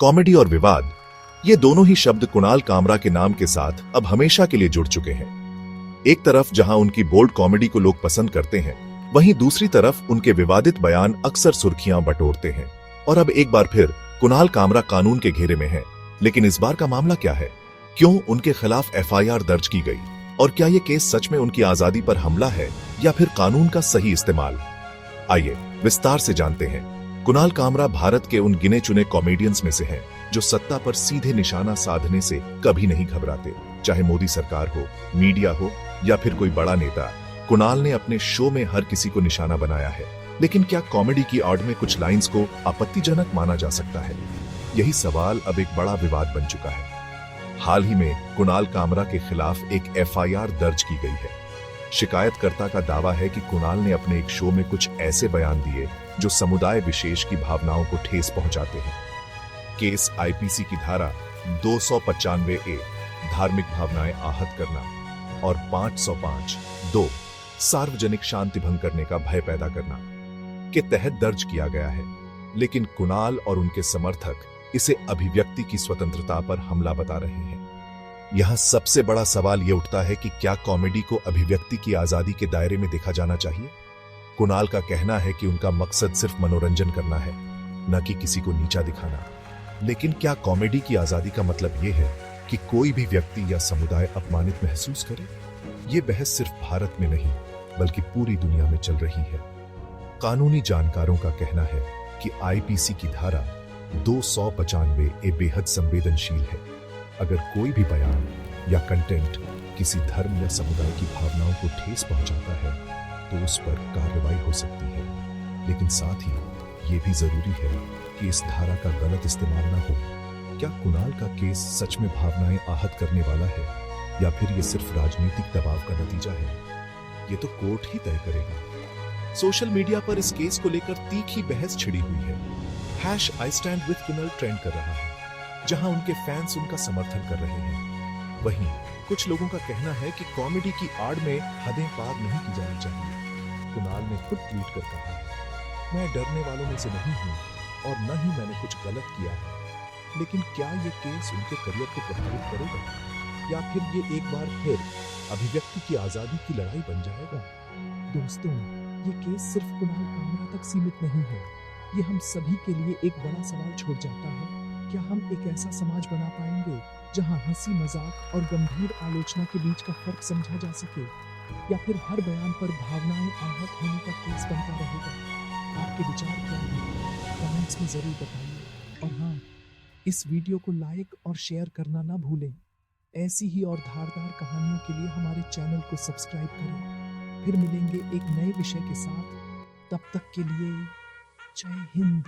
Comedy और विवाद, ये दोनों ही शब्द कुणाल कामरा के नाम के साथ अब हमेशा के लिए जुड़ चुके हैं। एक तरफ जहां उनकी बोल्ड कॉमेडी को लोग पसंद करते हैं, वहीं दूसरी तरफ उनके विवादित बयान अक्सर सुर्खियां बटोरते हैं। और अब एक बार फिर कुणाल कामरा कानून के घेरे में हैं। लेकिन इस बार का मामला क्या है? क्यों उनके खिलाफ एफआईआर दर्ज की गई? और क्या ये केस सच में उनकी आजादी पर हमला है या फिर कानून का सही इस्तेमाल? आइए विस्तार से जानते हैं। कुणाल कामरा भारत के उन गिने चुने कॉमेडियंस में से हैं जो सत्ता पर सीधे निशाना साधने से कभी नहीं घबराते। चाहे मोदी सरकार हो, मीडिया हो या फिर कोई बड़ा नेता, कुणाल ने अपने शो में हर किसी को निशाना बनाया है। लेकिन क्या कॉमेडी की आड़ में कुछ लाइंस को आपत्तिजनक माना जा सकता है? यही सवाल अब एक बड़ा विवाद बन चुका है। हाल ही में कुणाल कामरा के खिलाफ एक एफआईआर दर्ज की गई है। शिकायतकर्ता का दावा है कि कुणाल ने अपने एक शो में कुछ ऐसे बयान दिए जो समुदाय विशेष की भावनाओं को ठेस पहुंचाते हैं। केस आईपीसी की धारा 295 ए धार्मिक भावनाएं आहत करना और 505(2) सार्वजनिक शांति भंग करने का भय पैदा करना के तहत दर्ज किया गया है। लेकिन कुणाल और उनके समर्थक इसे अभिव्यक्ति की स्वतंत्रता पर हमला बता रहे हैं। यहां सबसे बड़ा सवाल यह उठता है कि क्या कॉमेडी को अभिव्यक्ति की आजादी के दायरे में देखा जाना चाहिए? कुणाल का कहना है कि उनका मकसद सिर्फ मनोरंजन करना है, न कि किसी को नीचा दिखाना। लेकिन क्या कॉमेडी की आजादी का मतलब यह है कि कोई भी व्यक्ति या समुदाय अपमानित महसूस करे? यह बहस सिर्फ भारत में नहीं बल्कि पूरी दुनिया में चल रही है। कानूनी जानकारों का कहना है कि आईपीसी की धारा 295 ए बेहद संवेदनशील है। अगर कोई भी बयान या कंटेंट किसी धर्म या समुदाय की भावनाओं को ठेस पहुंचाता है तो उस पर कार्रवाई हो सकती है। लेकिन साथ ही ये भी जरूरी है कि इस धारा का गलत इस्तेमाल ना हो। क्या कुणाल का केस सच में भावनाएं आहत करने वाला है या फिर ये सिर्फ राजनीतिक दबाव का नतीजा है? ये तो कोर्ट ही तय करेगा। सोशल मीडिया पर इस केस को लेकर तीखी बहस छिड़ी हुई है। #I stand with Kunal trend कर रहा है, जहां उनके फैंस उनका समर्थन कर रहे हैं। वहीं कुछ लोगों का कहना है कि कॉमेडी की आड़ में हदें पार नहीं की जानी चाहिए। कुणाल ने खुद ट्वीट कर कहा है, मैं डरने वालों में से नहीं हूं और न ही मैंने कुछ गलत किया है। लेकिन क्या ये केस उनके करियर को प्रभावित करेगा या फिर ये एक बार फिर अभिव्यक्ति की आजादी की लड़ाई बन जाएगा? दोस्तों, ये केस सिर्फ कुणाल कामरा तक सीमित नहीं है। ये हम सभी के लिए एक बड़ा सवाल छोड़ जाता है। क्या हम एक ऐसा समाज बना पाएंगे जहां हंसी मजाक और गंभीर आलोचना के बीच का फर्क समझा जा सके, या फिर हर बयान पर भावनाएं आहत होने का केस बनता रहेगा? आपके विचार क्या हैं? कमेंट्स में जरूर बताइए। और हाँ, इस वीडियो को लाइक और शेयर करना ना भूलें। ऐसी ही और धारदार कहानियों के लिए हमारे चैनल को सब्सक्राइब करें। फिर मिलेंगे एक नए विषय के साथ। तब तक के लिए जय हिंद।